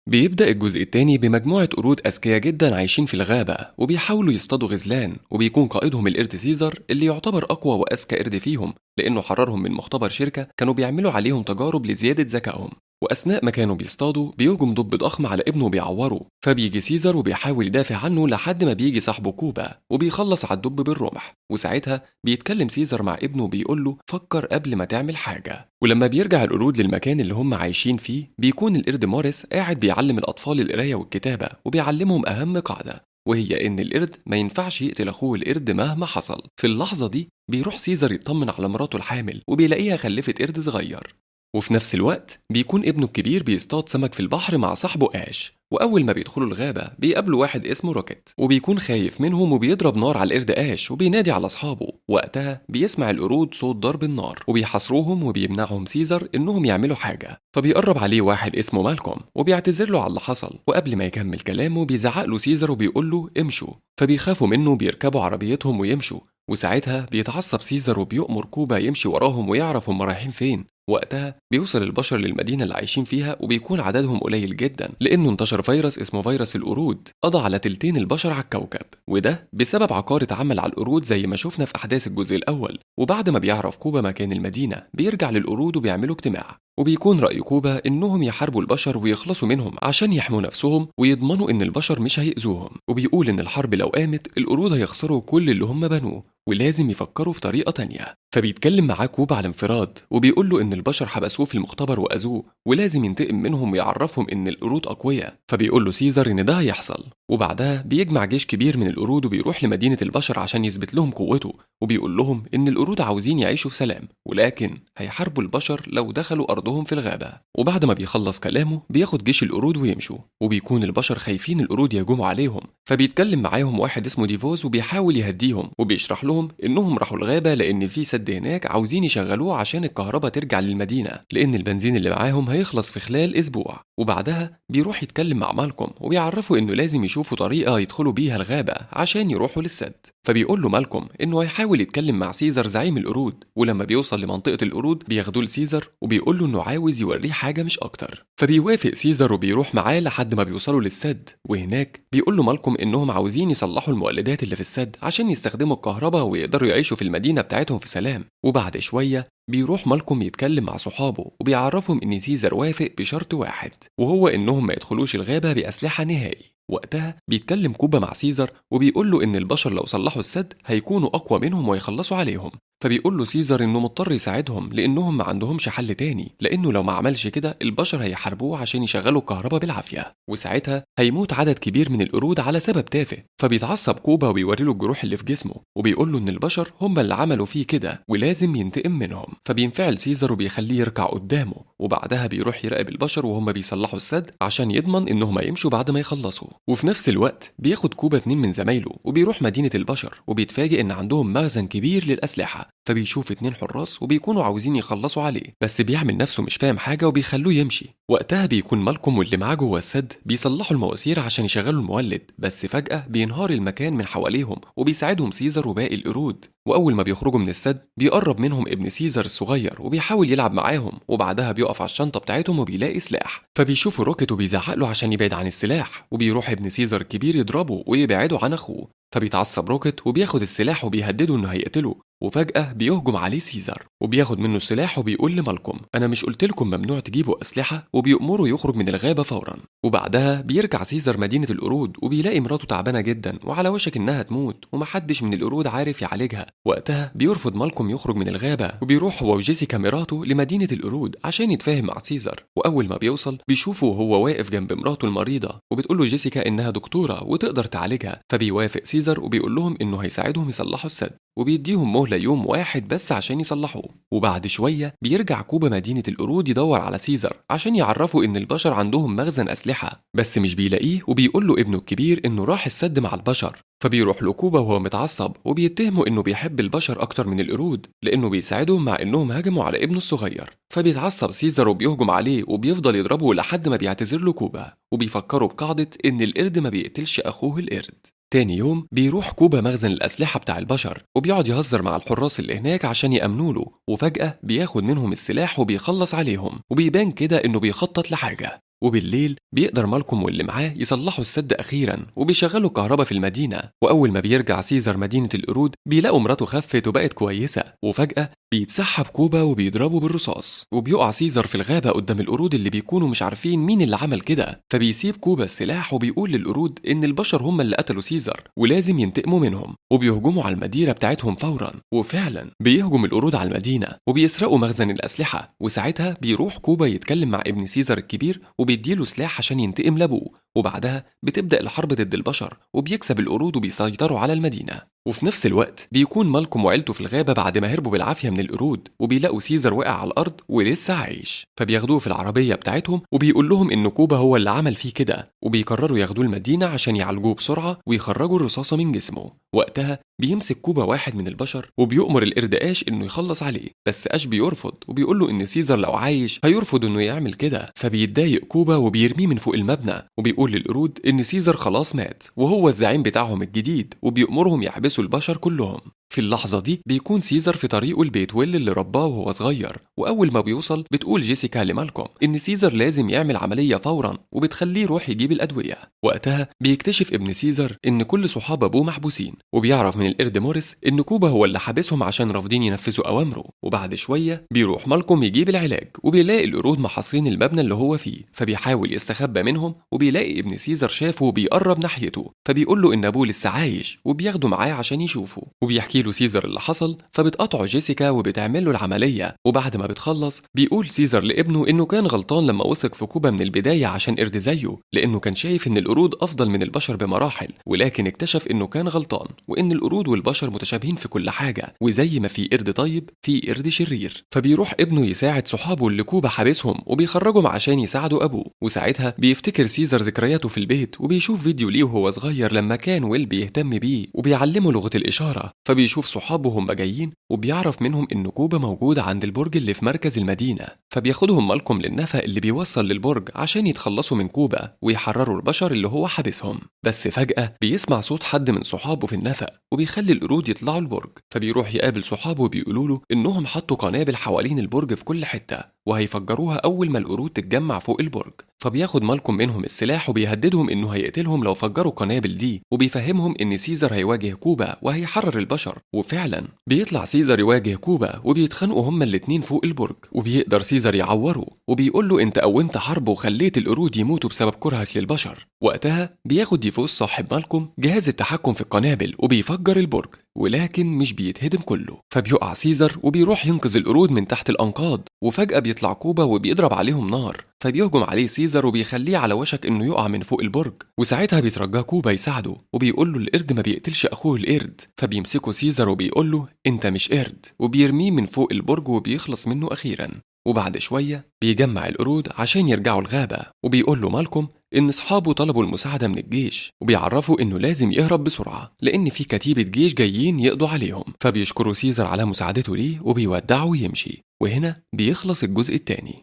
بيبدأ الجزء التاني بمجموعة قرود أذكياء جدا عايشين في الغابة وبيحاولوا يصطادوا غزلان، وبيكون قائدهم القرد سيزر اللي يعتبر أقوى وأذكى قرد فيهم لأنه حررهم من مختبر شركة كانوا بيعملوا عليهم تجارب لزيادة ذكائهم. وأثناء ما كانوا بيصطادوا بيهجم دب ضخم على ابنه وبيعوره، فبيجي سيزر وبيحاول يدافع عنه لحد ما بيجي صاحبه كوبا وبيخلص على الدب بالرمح. وساعتها بيتكلم سيزر مع ابنه وبيقول له فكر قبل ما تعمل حاجة. ولما بيرجع القرود للمكان اللي هم عايشين فيه بيكون القرد موريس قاعد بيعلم الأطفال القراية والكتابة وبيعلمهم أهم قاعدة، وهي إن القرد ما ينفعش يقتل أخوه القرد مهما حصل. في اللحظة دي بيروح سيزر يطمن على مراته الحامل وبيلاقيها خلفت قرد صغير. وفي نفس الوقت بيكون ابنه الكبير بيصطاد سمك في البحر مع صاحبه آش، وأول ما بيدخلوا الغابة بيقابلوا واحد اسمه روكيت وبيكون خايف منهم وبيضرب نار على القرد آش وبينادي على أصحابه. وقتها بيسمع القرود صوت ضرب النار وبيحاصروهم وبيمنعهم سيزر إنهم يعملوا حاجة. فبيقرب عليه واحد اسمه مالكوم وبيعتذر له على اللي حصل، وقبل ما يكمل كلامه بيزعق له سيزر وبيقول له امشوا. فبيخافوا منه وبيركبوا عربيتهم ويمشوا. وساعتها بيتعصب سيزر وبيؤمر كوبا يمشي وراهم ويعرف هم رايحين فين. وقتها بيوصل البشر للمدينة اللي عايشين فيها وبيكون عددهم قليل جدا لأنه انتشر فيروس اسمه فيروس القرود قضى على تلتين البشر على الكوكب، وده بسبب عقار اتعمل على القرود زي ما شفنا في أحداث الجزء الأول. وبعد ما بيعرف كوبا مكان المدينة بيرجع للقرود وبيعملوا اجتماع، وبيكون رأي كوبا إنهم يحاربوا البشر ويخلصوا منهم عشان يحموا نفسهم ويضمنوا إن البشر مش هيأذوهم. وبيقول إن الحرب لو قامت القرود هيخسروا كل اللي هم بنوه ولازم يفكروا في طريقة تانية. فبيتكلم معاه كوبا على انفراد وبيقول له إن البشر حبسوه في المختبر وأذوه ولازم ينتقم منهم ويعرفهم إن القرود أقوياء. فبيقول له سيزر إن ده هيحصل، وبعدها بيجمع جيش كبير من القرود وبيروح لمدينة البشر عشان يثبت لهم قوته، وبيقول لهم إن القرود عاوزين يعيشوا في سلام ولكن هيحاربوا البشر لو دخلوا أرضهم في الغابة. وبعد ما بيخلص كلامه بياخد جيش القرود ويمشوا، وبيكون البشر خايفين القرود يهجموا عليهم. فبيتكلم معاهم واحد اسمه ديفوز وبيحاول يهديهم وبيشرح لهم إنهم راحوا الغابة لأن في سد هناك عاوزين يشغلوه عشان الكهرباء ترجع للمدينة لأن البنزين اللي معاهم هيخلص في خلال أسبوع. وبعدها بيروح يتكلم مع مالكوم وبيعرفوا إنه لازم يشوفوا طريقة يدخلوا بيها الغابة عشان يروحوا للسد. فبيقول له مالكوم إنه هيحاول يتكلم مع سيزر زعيم القرود، ولما بيوصل لمنطقة القرود بياخدوه لسيزر وبيقول له إنه عاوز يوريه حاجة مش أكتر. فبيوافق سيزر وبيروح معاه لحد ما بيوصلوا للسد، وهناك بيقول له مالكوم إنهم عاوزين يصلحوا المولدات اللي في السد عشان يستخدموا الكهرباء ويقدروا يعيشوا في المدينة بتاعتهم في سلام. وبعد شوية بيروح مالكوم يتكلم مع صحابه وبيعرفهم إن سيزر وافق بشرط واحد، وهو إنهم ما يدخلوش الغابة بأسلحة نهائي. وقتها بيتكلم كوبا مع سيزر وبيقول له إن البشر لو صلحوا السد هيكونوا أقوى منهم ويخلصوا عليهم. فبيقول له سيزر إنه مضطر يساعدهم لأنهم ما عندهمش حل تاني، لأنه لو ما عملش كده البشر هيحاربوه عشان يشغلوا الكهرباء بالعافية، وساعتها هيموت عدد كبير من القرود على سبب تافه. فبيتعصب كوبا وبيوري له الجروح اللي في جسمه وبيقول له إن البشر هم اللي عملوا فيه كده ولازم ينتقم منهم. فبينفعل سيزر وبيخليه يركع قدامه، وبعدها بيروح يراقب البشر وهم بيصلحوا السد عشان يضمن إنهم هيمشوا بعد ما يخلصوا. وفي نفس الوقت بياخد كوبا 2 من زمايله وبيروح مدينة البشر وبيتفاجئ إن عندهم مخزن كبير للأسلحة. فبيشوف 2 حراس وبيكونوا عاوزين يخلصوا عليه، بس بيعمل نفسه مش فاهم حاجة وبيخلوه يمشي. وقتها بيكون مالكوم واللي معاه جوه السد بيصلحوا المواسير عشان يشغلوا المولد، بس فجأة بينهار المكان من حواليهم وبيساعدهم سيزر وباقي القرود. وأول ما بيخرجوا من السد بيقرب منهم ابن سيزر الصغير وبيحاول يلعب معاهم، وبعدها بيقف على الشنطة بتاعتهم وبيلاقي سلاح. فبيشوفوا روكيت وبيزعق له عشان يبعد عن السلاح، وبيروح ابن سيزر الكبير يضربه ويبعده عن أخوه. فبيتعصب روكيت وبياخد السلاح وبيهدده إنه هيقتله، وفجأة بيهجم عليه سيزر وبياخد منه السلاح وبيقول لمالكوم أنا مش قلتلكم ممنوع تجيبوا أسلحة، وبيأمره يخرج من الغابة فورا. وبعدها بيرجع سيزر مدينة القرود وبيلاقي مراته تعبانة جدا وعلى وشك إنها تموت ومحدش من القرود عارف يعالجها. وقتها بيرفض مالكوم يخرج من الغابة وبيروح هو وجيسيكا مراته لمدينة القرود عشان يتفاهم مع سيزر. وأول ما بيوصل بيشوفه وهو واقف جنب مراته المريضة وبتقول له جيسيكا إنها دكتورة وتقدر تعالجها. فبيوافق سيزر وبيقول لهم إنه هيساعدهم يصلحوا السد وبيديهم مهلة يوم واحد بس عشان يصلحوه. وبعد شوية بيرجع كوبا مدينة القرود يدور على سيزر عشان يعرفوا إن البشر عندهم مخزن أسلحة، بس مش بيلاقيه وبيقول له ابنه الكبير إنه راح السد مع البشر. فبيروح له كوبا وهو متعصب وبيتهمه إنه بيحب البشر أكتر من القرود لأنه بيساعدهم مع إنهم هجموا على ابنه الصغير. فبيتعصب سيزر وبيهجم عليه وبيفضل يضربه لحد ما بيعتذر له كوبا وبيفكروا بقاعدة إن القرد ما بيقتلش أخوه القرد. تاني يوم بيروح كوبا مخزن الأسلحة بتاع البشر وبيقعد يهزر مع الحراس اللي هناك عشان يأمنوا له، وفجأة بياخد منهم السلاح وبيخلص عليهم وبيبان كده إنه بيخطط لحاجة. وبالليل بيقدر مالكوم واللي معاه يصلحوا السد أخيرا وبيشغلوا كهرباء في المدينة. وأول ما بيرجع سيزر مدينة القرود بيلاقوا مراته خفت وبقت كويسة، وفجأة بيتسحب كوبا وبيضربه بالرصاص، وبيقع سيزر في الغابة قدام القرود اللي بيكونوا مش عارفين مين اللي عمل كده. فبيسيب كوبا السلاح وبيقول للقرود إن البشر هم اللي قتلوا سيزر ولازم ينتقموا منهم، وبيهجموا على المدينة بتاعتهم فورا. وفعلا بيهجم القرود على المدينة وبيسرقوا مخزن الأسلحة. وساعتها بيروح كوبا يتكلم مع ابن سيزر الكبير وبيديله سلاح عشان ينتقم لأبوه. وبعدها بتبدأ الحرب ضد البشر وبيكسب القرود وبيسيطروا على المدينة. وفي نفس الوقت بيكون مالكوم وعيلته في الغابة بعد ما هربوا بالعافية من القرود، وبيلاقوا سيزر واقع على الأرض ولسه عايش. فبياخدوه في العربية بتاعتهم وبيقول لهم إن كوبا هو اللي عمل فيه كده، وبيقرروا ياخدوه المدينة عشان يعالجوه بسرعة ويخرجوا الرصاصة من جسمه. وقتها بيمسك كوبا واحد من البشر وبيؤمر القرد آش إنه يخلص عليه، بس آش بيرفض وبيقول له إن سيزر لو عايش هيرفض إنه يعمل كده. فبيتضايق كوبا وبيرميه من فوق المبنى، وبيقول للقرود إن سيزر خلاص مات وهو الزعيم بتاعهم الجديد، وبيأمرهم يحبسوا البشر كلهم. في اللحظة دي بيكون سيزر في طريقه البيت ويل اللي رباه وهو صغير، وأول ما بيوصل بتقول جيسيكا لمالكوم إن سيزر لازم يعمل عملية فورا وبتخليه يروح يجيب الأدوية. وقتها بيكتشف ابن سيزر إن كل صحاب أبوه محبوسين، وبيعرف من القرد موريس إن كوبا هو اللي حابسهم عشان رافضين ينفذوا أوامره. وبعد شوية بيروح مالكوم يجيب العلاج وبيلاقي القرود محاصرين المبنى اللي هو فيه، فبيحاول يستخبى منهم وبيلاقي ابن سيزر شافه وبيقرب ناحيته، فبيقول له إن أبوه لسه عايش وبياخده معاه عشان يشوفه. وبيحكي له سيزر اللي حصل، فبتقطعه جيسيكا وبتعمل له العملية. وبعد ما بتخلص بيقول سيزر لابنه إنه كان غلطان لما وثق في كوبا من البداية عشان قرد زيه، لأنه كان شايف إن القرود أفضل من البشر بمراحل، ولكن اكتشف إنه كان غلطان وإن القرود والبشر متشابهين في كل حاجة، وزي ما في قرد طيب في قرد شرير. فبيروح ابنه يساعد صحابه اللي كوبا حابسهم وبيخرجهم عشان يساعدوا أبوه. وساعتها بيفتكر سيزر ذكرياته في البيت وبيشوف فيديو ليه وهو صغير لما كان ويل بيهتم بيه وبيعلمه لغة الإشارة. فبيشوف صحابه هم جايين وبيعرف منهم إن كوبا موجود عند البرج اللي في مركز المدينة، فبياخدهم مالكوم للنفق اللي بيوصل للبرج عشان يتخلصوا من كوبا ويحرروا البشر اللي هو حابسهم. بس فجأة بيسمع صوت حد من صحابه في النفق وبيخلي القرود يطلعوا البرج، فبيروح يقابل صحابه وبيقولوا له إنهم حطوا قنابل حوالين البرج في كل حتة وهيفجروها أول ما القرود تتجمع فوق البرج. فبياخد مالكوم منهم السلاح وبيهددهم إنه هيقتلهم لو فجروا القنابل دي، وبيفهمهم إن سيزر هيواجه كوبا وهيحرر البشر. وفعلا بيطلع سيزر يواجه كوبا وبيتخانقوا هما الاتنين فوق البرج، وبيقدر سيزر يعوره وبيقول له أنت قومت حرب وخليت القرود يموتوا بسبب كرهك للبشر. وقتها بياخد ديفوس صاحب مالكوم جهاز التحكم في القنابل وبيفجر البرج، ولكن مش بيتهدم كله. فبيقع سيزر وبيروح ينقذ القرود من تحت الأنقاض، وفجأة بيطلع كوبا وبيضرب عليهم نار، فبيهجم عليه سيزر وبيخليه على وشك إنه يقع من فوق البرج. وساعتها بيترجاه كوبا يساعده وبيقول له القرد ما بيقتلش أخوه القرد. فبيمسكه سيزر وبيقول له أنت مش قرد، وبيرميه من فوق البرج وبيخلص منه أخيرا. وبعد شوية بيجمع القرود عشان يرجعوا الغابة، وبيقول له مالكوم إن أصحابه طلبوا المساعدة من الجيش وبيعرفوا إنه لازم يهرب بسرعة لأن في كتيبة جيش جايين يقضوا عليهم. فبيشكروا سيزر على مساعدته ليه وبيودعه ويمشي. وهنا بيخلص الجزء الثاني.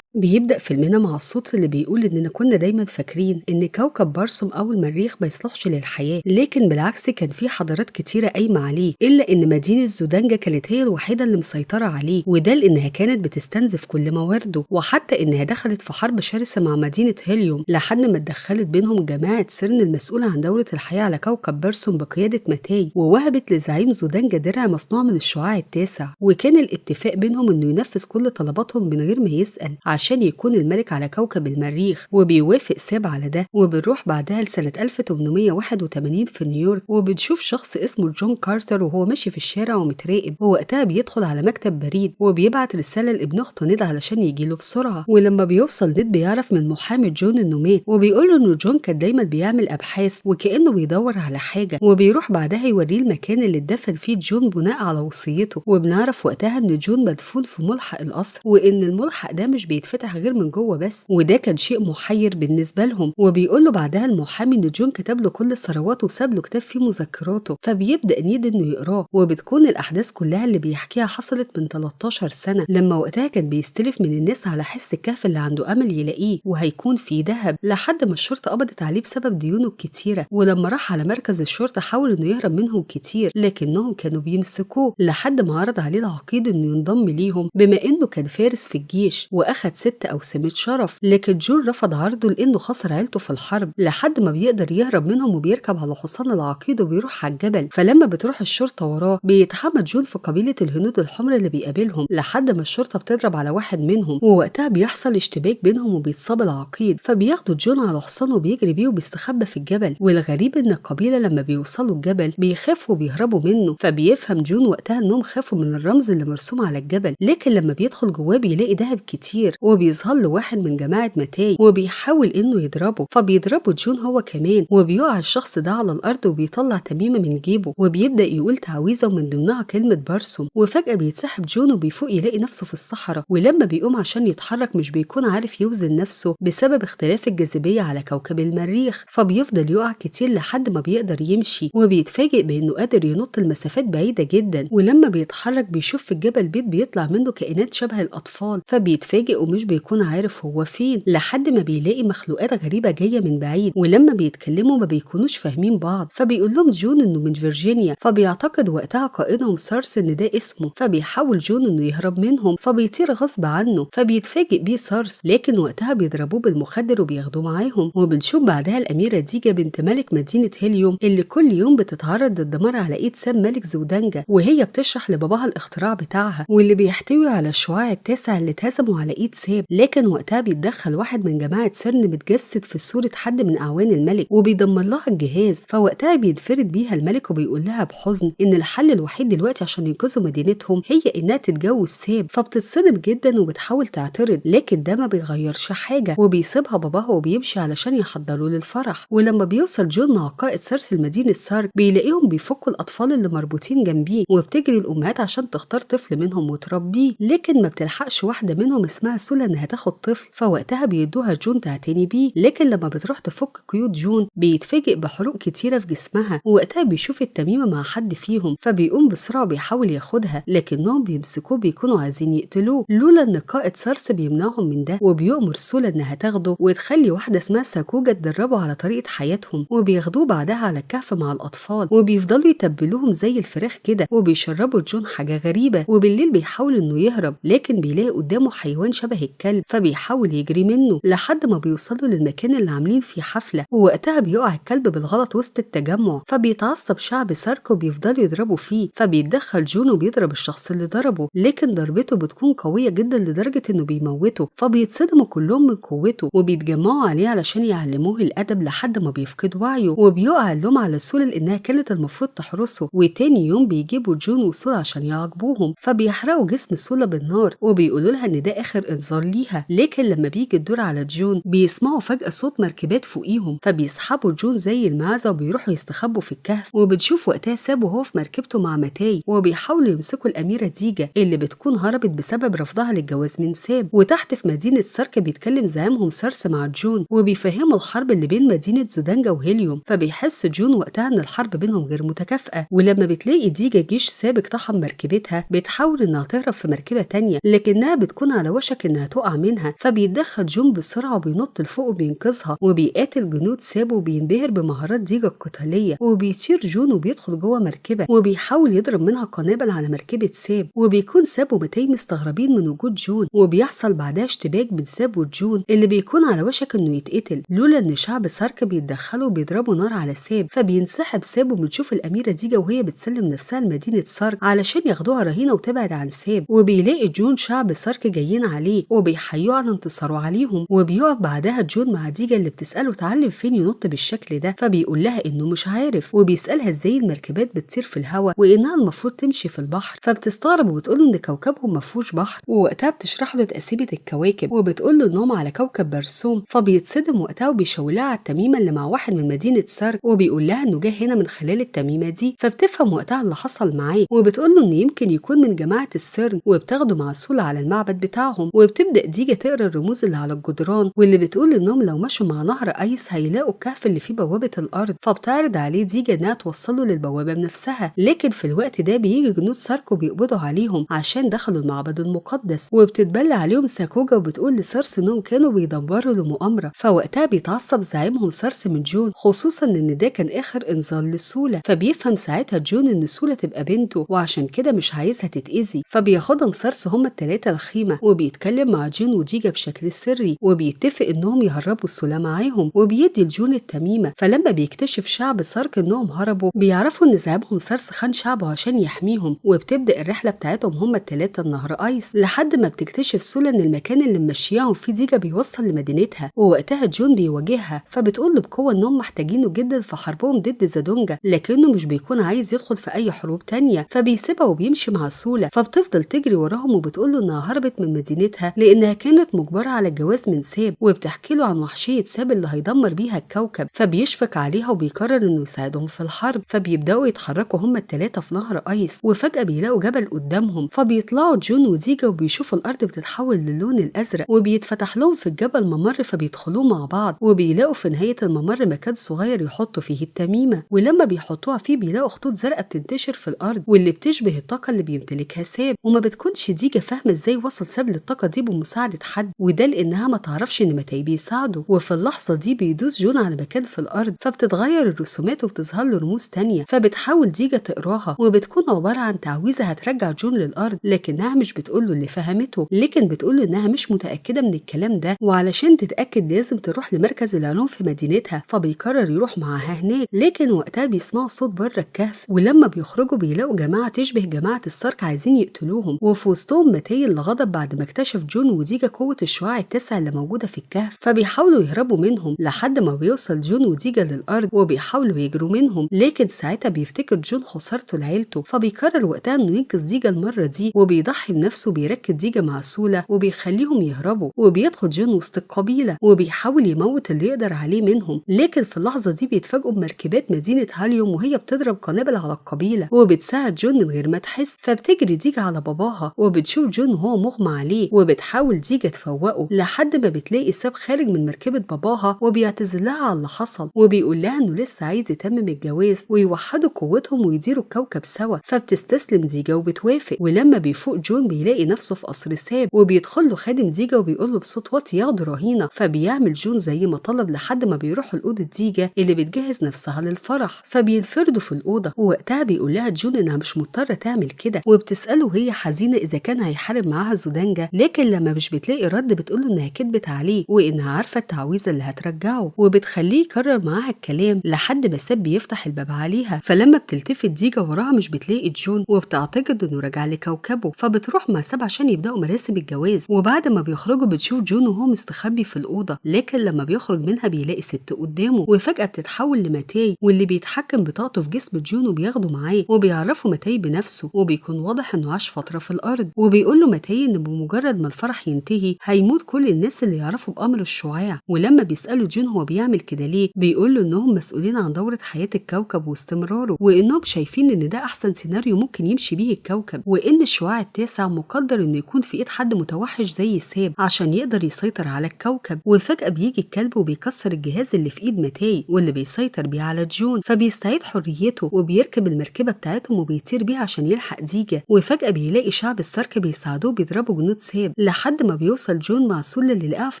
بيبدأ فيلمنا مع الصوت اللي بيقول إننا كنا دايما فاكرين إن كوكب برسوم أو المريخ ما يصلحش للحياة، لكن بالعكس كان في حضارات كتيرة قايمة عليه، إلا إن مدينة زودانجا كانت هي الوحيدة اللي مسيطرة عليه، وده لأنها كانت بتستنزف كل موارده، وحتى إنها دخلت في حرب شرسة مع مدينة هيليوم لحد ما اتدخلت بينهم جماعة سيرن المسؤولة عن دورة الحياة على كوكب برسوم بقيادة ماتاي، ووهبت لزعيم زودانجا درع مصنوع من الشعاع التاسع، وكان الاتفاق بينهم إنه ينفذ كل طلباتهم من غير ما يسأل عشان يكون الملك على كوكب المريخ، وبيوافق ساب على ده. وبنروح بعدها لسنة 1881 في نيويورك، وبنشوف شخص اسمه جون كارتر وهو ماشي في الشارع ومتراقب، ووقتها بيدخل على مكتب بريد وبيبعت رسالة لابن أخته نيد علشان يجيله بسرعة. ولما بيوصل نيد بيعرف من محامي جون إنه مات، وبيقول له إنه جون كان دايما بيعمل أبحاث وكأنه بيدور على حاجة، وبيروح بعدها يوريه المكان اللي اتدفن فيه جون بناء على وصيته. وبنعرف وقتها إن جون مدفون في ملحق القصر، وإن الملحق ده مش بيتفتح غير من جوه بس، وده كان شيء محير بالنسبه لهم. وبيقول له بعدها المحامي ان جون كتب له كل ثروته وساب له كتاب فيه مذكراته، فبيبدا نيد انه يقراه. وبتكون الاحداث كلها اللي بيحكيها حصلت من 13 سنه، لما وقتها كان بيستلف من الناس على حس الكهف اللي عنده امل يلاقيه وهيكون فيه ذهب، لحد ما الشرطه قبضت عليه بسبب ديونه الكتيره. ولما راح على مركز الشرطه حاول انه يهرب منهم كتير، لكنهم كانوا بيمسكوه لحد ما عرض عليه العقيد انه ينضم ليهم بما انه كان فارس في الجيش، واخد ست أو سمة شرف، لكن جون رفض عرضه لأنه خسر عيلته في الحرب، لحد ما بيقدر يهرب منهم وبيركب على حصان العقيد وبيروح على الجبل. فلما بتروح الشرطة وراه بيتحمى جون في قبيلة الهنود الحمر اللي بيقابلهم، لحد ما الشرطة بتضرب على واحد منهم، ووقتها بيحصل اشتباك بينهم وبيتصاب العقيد، فبياخدوا جون على حصانه وبيجري بيه وبيستخبى في الجبل. والغريب ان القبيلة لما بيوصلوا الجبل بيخافوا وبيهربوا منه، فبيفهم جون وقتها انهم خافوا من الرمز اللي مرسوم على الجبل. لكن لما بيدخل جواه بيلاقي دهب كتير، وبيظهر له واحد من جماعة متاي وبيحاول انه يضربه، فبيضربه جون هو كمان، وبيقع الشخص ده على الارض وبيطلع تميمة من جيبه وبيبدأ يقول تعويذة ومن ضمنها كلمة بارسوم. وفجأة بيتسحب جون وبيفوق يلاقي نفسه في الصحراء، ولما بيقوم عشان يتحرك مش بيكون عارف يوزن نفسه بسبب اختلاف الجاذبية على كوكب المريخ، فبيفضل يقع كتير لحد ما بيقدر يمشي، وبيتفاجئ بانه قادر ينط المسافات بعيدة جدا. ولما بيتحرك بيشوف في الجبل بيت بيطلع منه كائنات شبه الأطفال، فبيتفاجئ ومش بيكون عارف هو فين، لحد ما بيلاقي مخلوقات غريبة جاية من بعيد، ولما بيتكلموا ما بيكونوش فاهمين بعض. فبيقول لهم جون انه من فيرجينيا، فبيعتقد وقتها قائدهم سارس ان ده اسمه، فبيحاول جون انه يهرب منهم، فبيطير غصب عنه، فبيتفاجئ بيه سارس، لكن وقتها بيضربوه بالمخدر وبياخدوه معاهم. وبنشوف بعدها الأميرة ديجا بنت ملك مدينة هيليوم اللي كل يوم بتتعرض للدمار على ايد سام ملك زودانجا، وهي بتشرح لباباها الاختراع بتاعها واللي بيحتوي على الشعاع التاسع اللي اتهزموا على ايد سام. لكن وقتها بيتدخل واحد من جماعة سيرن متجسد في صورة حد من اعوان الملك وبيدمر لها الجهاز، فوقتها بينفرد بيها الملك وبيقول لها بحزن ان الحل الوحيد دلوقتي عشان ينقذوا مدينتهم هي انها تتجوز سام. فبتتصدم جدا وبتحاول تعترض، لكن ده ما بيغيرش حاجة وبيسيبها باباها وبيمشي علشان يحضروا للفرح. ولما بيوصل جون مع قائد سارس لمدينة سارك بيلاقيهم بيفكوا الأطفال اللي مربوطين جنبيه، وبتجري الأمهات عشان تختار طفل منهم وتربيه، لكن ما بتلحقش واحدة منهم اسمها سولا إنها تاخد طفل، فوقتها بيدوها جون تعتني بيه. لكن لما بتروح تفك قيود جون بيتفاجئ بحروق كتيرة في جسمها، ووقتها بيشوف التميمة مع حد فيهم، فبيقوم بسرعة بيحاول ياخدها، لكنهم بيمسكوه بيكونوا عايزين يقتلوه، لولا إن قائد سارس بيمنعهم من ده، وبيؤمر سولا إنها تاخده وتخلي واحدة اسمها ساكوجا تدربه على طريقة حياتهم، وبياخدوه بعدها على الكهف مع الأطفال وبيفضلوا يتبلوهم زي الفراخ كده، وبيشربوا جون حاجة غريبة. وبالليل بيحاول إنه يهرب، لكن بيلاقي قدامه حيوان شبه الكلب، فبيحاول يجري منه لحد ما بيوصلوا للمكان اللي عاملين فيه حفلة، ووقتها بيقع الكلب بالغلط وسط التجمع، فبيتعصب شعب سارك وبيفضلوا يضربوا فيه، فبيتدخل جون وبيضرب الشخص اللي ضربه، لكن ضربته بتكون قوية جدا لدرجة إنه بيموته، فبيتصدموا كلهم من قوته وبيتجمعوا عليه علشان يعلموه الأدب لحد ما بيفقد وعيه. وبيقع اللوم على سول لأنها كانت المفروض تحرسه، وتاني يوم بيجيبوا جون وسول عشان يعاقبوهم، فبيحرقوا جسم سولا بالنار وبيقولوا لها إن ده آخر إنذار ليها. لكن لما بيجي الدور على جون بيسمعوا فجأة صوت مركبات فوقيهم، فبيسحبوا جون زي المعزة وبيروحوا يستخبوا في الكهف. وبنشوف وقتها ساب وهو في مركبته مع متاي، وبيحاولوا يمسكوا الأميرة ديجا اللي بتكون هربت بسبب رفضها للجواز من ساب. وتحت في مدينة سارك بيتكلم زعيمهم سارس مع جون وبيفهموا الحرب اللي بين مدينة زودانجا وهيليوم، فبيحس جون وقتها ان الحرب بينهم غير متكافئة. ولما بتلاقي ديجا جيش ساب اقتحم مركبتها بتحاول انها تهرب في مركبة تانية، لكنها بتكون على وشك انها تقع منها، فبيتدخل جون بسرعة وبينط لفوق وبينقذها وبيقاتل جنود ساب وبينبهر بمهارات ديجا القتالية، وبيطير جون وبيدخل جوه مركبة وبيحاول يضرب منها قنابل على مركبة ساب، وبيكون ساب ومتاي مستغربين من وجود جون، وبيحصل بعدها اشتباك بين ساب وجون اللي بيكون على وشك انه يتقتل، لولا ان شعب سارك بيتدخلوا وبيضربوا نار على ساب، فبينسحب ساب. وبنشوف الاميره ديجا وهي بتسلم نفسها لمدينه سارك علشان ياخدوها رهينه وتبعد عن ساب، وبيلاقي جون شعب سارك جايين عليه وبيحيوا على انتصاره عليهم، وبيقف بعدها جون مع ديجا اللي بتساله اتعلم فين ينط بالشكل ده، فبيقول لها انه مش عارف، وبيسالها ازاي المركبات بتطير في الهواء وانها المفروض تمشي في البحر، فبتستغرب وبتقول ان كوكبهم ما فيهوش بحر. ووقتها بتشرح له تقسيمه الكواكب وبتقول له انهم على كوكب برسوم، فبيتصدم وقتها وبيشاور لها على التميمه اللي مع واحد من مدينه سارك وبيقول لها انه جه هنا من خلال التميمه دي، فبتفهم وقتها اللي حصل معاه وبتقول له ان يمكن يكون من جماعه السيرن، وبتاخده مع سولا على المعبد بتاعهم. وبتبدا ديجا تقرا الرموز اللي على الجدران واللي بتقول انهم لو مشوا مع نهر ايس هيلاقوا الكهف اللي فيه بوابه الارض، فبتعرض عليه ديجا انها توصله للبوابه بنفسها، لكن في الوقت ده بيجي جنود سارك وبيقبضوا عليهم عشان دخلوا المعبد المقدس، وبتتبلى عليهم ساكوجا وبتقول لسارس انهم كانوا بيدبروا لمؤامره، فوقتها بيتعصب زعيمهم سارس من جون، خصوصا ان ده كان اخر انذار لسولا، فبيفهم ساعتها جون ان سولا تبقى بنته وعشان كده مش عايزها تتاذي، فبياخدهم سارس هما الثلاثه الخيمه وبيتكلم بيتكلم مع جون وديجا بشكل سري، وبيتفق انهم يهربوا السلة معاهم، وبيدي لجون التميمة. فلما بيكتشف شعب سارك انهم هربوا، بيعرفوا ان ذهابهم سارس خان شعبه عشان يحميهم، وبتبدأ الرحلة بتاعتهم هما التلاتة لنهر ايس، لحد ما بتكتشف سولا ان المكان اللي ممشياهم فيه ديجا بيوصل لمدينتها. ووقتها جون بيواجهها، فبتقول له بقوة انهم محتاجينه جدا في حربهم ضد زادونجا، لكنه مش بيكون عايز يدخل في اي حروب تانية، فبيسيبها وبيمشي مع سولا. فبتفضل تجري وراهم وبتقول له انها هربت من مدينتها لانها كانت مجبرة على الجواز من ساب، وبتحكي له عن وحشية ساب اللي هيدمر بيها الكوكب. فبيشفق عليها وبيقرر انه يساعدهم في الحرب. فبيبداوا يتحركوا هما التلاتة في نهر ايس، وفجأة بيلاقوا جبل قدامهم، فبيطلعوا جون وديجا وبيشوفوا الارض بتتحول للون الازرق، وبيتفتح لهم في الجبل ممر فبيدخلوه مع بعض. وبيلاقوا في نهاية الممر مكان صغير يحطوا فيه التميمة، ولما بيحطوها فيه بيلاقوا خطوط زرقاء بتنتشر في الارض واللي بتشبه الطاقة اللي بيمتلكها ساب. وما بتكونش ديجا فاهمة ازاي وصل ساب للطاقة دي بمساعدة حد، وده لانها ما تعرفش ان متاي بيساعده. وفي اللحظة دي بيدوس جون على مكان في الارض، فبتتغير الرسومات وبتظهر له رموز تانية، فبتحاول ديجا تقراها، وبتكون عبارة عن تعويذة هترجع جون للارض، لكنها مش بتقوله اللي فهمته، لكن بتقوله انها مش متأكدة من الكلام ده، وعلشان تتأكد لازم تروح لمركز العلوم في مدينتها. فبيقرر يروح معاها هناك، لكن وقتها بيسمعوا صوت بره الكهف، ولما بيخرجوا بيلاقوا جماعة تشبه جماعة السارك عايزين يقتلوهم، وفي وسطهم متاي اللي غضب بعد ما اكتشف جون وديجا قوة الشعاع التاسع اللي موجودة في الكهف، فبيحاولوا يهربوا منهم لحد ما بيوصل جون وديجا للأرض وبيحاولوا يجروا منهم. لكن ساعتها بيفتكر جون خسارته لعيلته، فبيقرر وقتها انه ينقذ ديجا المرة دي، وبيضحي بنفسه وبيركب ديجا مع سولا وبيخليهم يهربوا. وبيدخل جون وسط القبيلة وبيحاول يموت اللي يقدر عليه منهم، لكن في اللحظة دي بيتفاجئوا بمركبات مدينة هاليوم وهي بتضرب قنابل على القبيلة، وبتساعد جون من غير ما تحس. فبتجري ديجا على باباها وبتشوف جون وهو مغمى عليه، وبتحاول ديجا تفوقه لحد ما بتلاقي ساب خارج من مركبة باباها وبيعتذر لها على اللي حصل، وبيقول لها انه لسه عايز يتمم الجواز ويوحدوا قوتهم ويديروا الكوكب سوا. فبتستسلم ديجا وبتوافق. ولما بيفوق جون بيلاقي نفسه في قصر ساب، وبيدخل له خادم ديجا وبيقول له بصوت واطي ياخده رهينة، فبيعمل جون زي ما طلب لحد ما بيروحوا لأوضة ديجا اللي بتجهز نفسها للفرح. فبينفردوا في الأوضة، ووقتها بيقول لها جون انها مش مضطرة تعمل كده، وبتسأله وهي حزينة اذا كان هيحارب معاها زودانجا، لكن لما مش بتلاقي رد بتقول له انها كدبت عليه وانها عارفة التعويذة اللي هترجعه، وبتخليه يكرر معاها الكلام لحد ما ساب بيفتح الباب عليها. فلما بتلتفت ديجا وراها مش بتلاقي جون، وبتعتقد انه رجع لكوكبه، فبتروح مع ساب عشان يبداوا مراسم الجواز. وبعد ما بيخرجوا بتشوف جون وهو مستخبي في الأوضة، لكن لما بيخرج منها بيلاقي ست قدامه، وفجأة بتتحول لمتاي واللي بيتحكم بطاقته في جسم جون وبياخده معاه، وبيعرفوا متاي بنفسه، وبيكون واضح انه عاش فترة في الأرض. وبيقول له متاي ان بمجرد ما الفرح ينتهي هيموت كل الناس اللي يعرفوا بأمر الشعاع. ولما بيسأله جون هو بيعمل كده ليه، بيقول له انهم مسؤولين عن دورة حياة الكوكب واستمراره، وانهم شايفين ان ده احسن سيناريو ممكن يمشي بيه الكوكب، وان الشعاع التاسع مقدر انه يكون في ايد حد متوحش زي ساب عشان يقدر يسيطر على الكوكب. وفجأة بيجي الكلب وبيكسر الجهاز اللي في ايد متاي واللي بيسيطر بيه على جون، فبيستعيد حريته وبيركب المركبة بتاعتهم وبيطير بيها عشان يلحق ديجا. وفجأة بيلاقي شعب السارك بيساعدوه بيضربوا جنود ساب لحد ما بيوصل جون مع سولا اللي لقاها في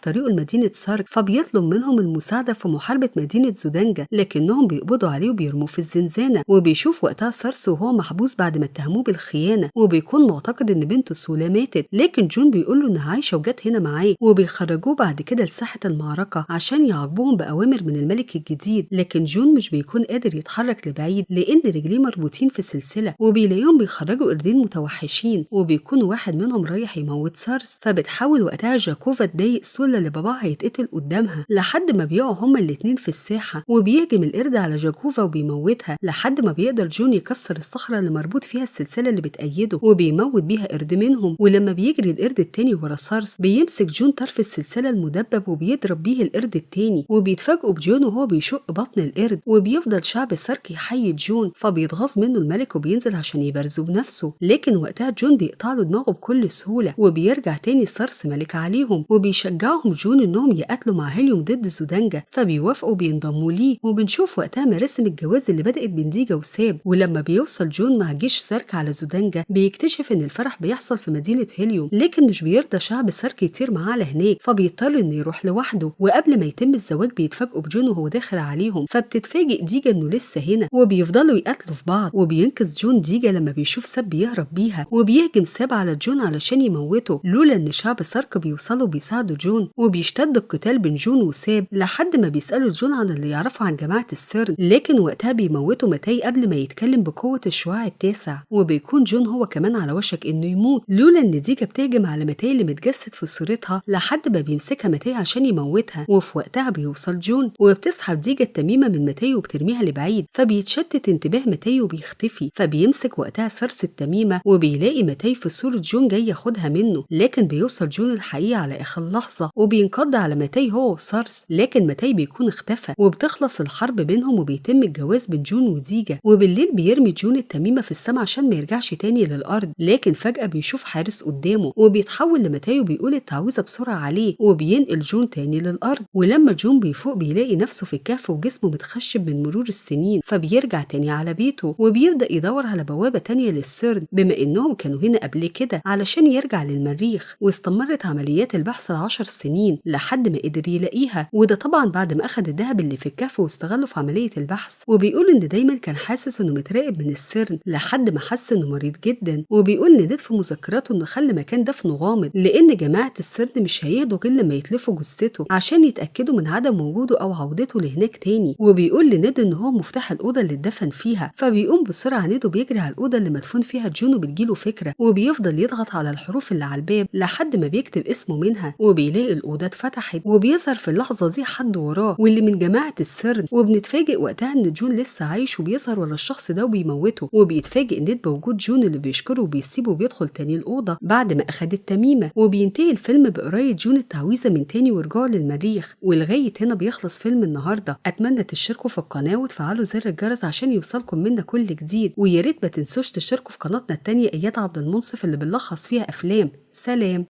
طريقه لمدينة سارك، فبيطلب منهم المساعدة في محاربة مدينة زودانجا، لكنهم بيقبضوا عليه وبيرموه في الزنزانة. وبيشوف وقتها سارس وهو محبوس بعد ما اتهموه بالخيانة، وبيكون معتقد ان بنته سولا ماتت، لكن جون بيقول له انها عايشة وجت هنا معاه. وبيخرجوه بعد كده لساحة المعركة عشان يعاقبوهم بأوامر من الملك الجديد، لكن جون مش بيكون قادر يتحرك لبعيد لأن رجليه مربوطين في سلسلة. وبيلاقيهم بيخرجوا قردين متوحشين، وبيكون واحد منهم رايح يموت سارس، فبتحاول وقتها جاكوفا تضايق سولا اللي باباها هيتقتل قدامها لحد ما بيقعوا هما الاتنين في الساحة، وبيهجم القرد على جاكوفا وبيموتها لحد ما بيقدر جون يكسر الصخرة اللي مربوط فيها السلسلة اللي بتأيده وبيموت بيها قرد منهم. ولما بيجري القرد التاني ورا سارس بيمسك جون طرف السلسلة المدبب وبيضرب بيه القرد التاني، وبيتفاجئوا بجون وهو بيشق بطن القرد. وبيفضل شعب السارك يحيي جون، فبيتغاظ منه الملك وبينزل عشان يبرزه بنفسه، لكن وقتها جون بيقطع له دماغه بكل سهولة، وبيرجع تاني سارس ملك عليهم، وبيشجعهم جون انهم يقاتلوا مع هيليوم ضد زودانجا، فبيوافقوا بينضموا ليه. وبنشوف وقتها مراسم الجواز اللي بدأت بين ديجا وساب. ولما بيوصل جون مع جيش سارك على زودانجا بيكتشف ان الفرح بيحصل في مدينة هيليوم، لكن مش بيرضى شعب سارك يطير معاه على هناك، فبيضطر انه يروح لوحده. وقبل ما يتم الزواج بيتفاجئوا بجون وهو داخل عليهم، فبتتفاجئ ديجا انه لسه هنا، وبيفضلوا يقاتلوا في بعض. وبينقذ جون ديجا لما بيشوف ساب بيهرب بيها، وبيهجم ساب على جون علشان يموته، لولا إن شعب سارك بيوصلوا بيساعدوا جون، وبيشتد القتال بين جون وساب لحد ما بيسألوا جون عن اللي يعرفوا عن جماعة السيرن، لكن وقتها بيموتوا ماتاي قبل ما يتكلم بقوة الشعاع التاسع، وبيكون جون هو كمان على وشك إنه يموت لولا إن ديجا بتهجم على ماتاي اللي متجسد في صورتها لحد ما بيمسكها ماتاي عشان يموتها. وفي وقتها بيوصل جون وبتسحب ديجا التميمة من ماتاي وبترميها لبعيد، فبيتشتت انتباه ماتاي وبيختفي، فبيمسك وقتها سارس التميمة وبيلاقي ماتاي في صورة جون جاي ياخدها منه، لكن بيوصل جون الحقيقة على آخر لحظة وبينقض على ماتاي هو وسارس، لكن ماتاي بيكون اختفى وبتخلص الحرب بينهم وبيتم الجواز بين جون وديجا. وبالليل بيرمي جون التميمة في السماء عشان ما يرجعش تاني للأرض، لكن فجأة بيشوف حارس قدامه وبيتحول لماتاي وبيقول التعويذة بسرعة عليه وبينقل جون تاني للأرض. ولما جون بيفوق بيلاقي نفسه في الكهف وجسمه متخشب من مرور السنين، فبيرجع تاني على بيته وبيبدأ يدور على بوابة تانية للسيرن بما إنهم كانوا هنا قبل كده علشان يرجع للمريخ. واستمرت عمليات البحث 10 سنين لحد ما قدر يلاقيها، وده طبعا بعد ما أخد الذهب اللي في الكهف واستغله في عملية البحث. وبيقول إن دايما كان حاسس إنه متراقب من السيرن لحد ما حس إنه مريض جدا، وبيقول إن في مذكراته إنه خلى مكان دفنه غامض لأن جماعة السيرن مش هيهدوا غير لما يتلفوا جثته عشان يتأكدوا من عدم وجوده أو عودته لهناك تاني. وبيقول لند إن هو مفتاح الأوضة اللي اتدفن فيها، فبيقوم بسرعة ند وبيجري على الأوضة اللي مدفون فيها جون وبتجيله فكرة، وبيفضل يضغط على الحروف اللي على الباب لحد ما بيكتب اسمه منها، وبيلاقي الأوضة اتفتحت وبيظهر في اللحظة دي حد وراه واللي من جماعة السيرن، وبنتفاجئ وقتها إن جون لسه عايش وبيظهر ورا الشخص ده وبيموته. وبيتفاجئ ند بوجود جون اللي بيشكره وبيسيبه وبيدخل تاني الأوضة بعد ما أخد التميمة. وبينتهي الفيلم بقراية جون التعويذة من تاني ورجوعه للمريخ. ولغاية هنا بيخلص فيلم النهاردة. أتمنى تشتركوا في القناة وتفعلوا زر الجرس عشان يوصلكم منا كل جديد، ويا ريت ما تنسوش تشتركوا في قناتنا التانية إياد عبد المنصف اللي بنلخص فيها أفلام. سلام.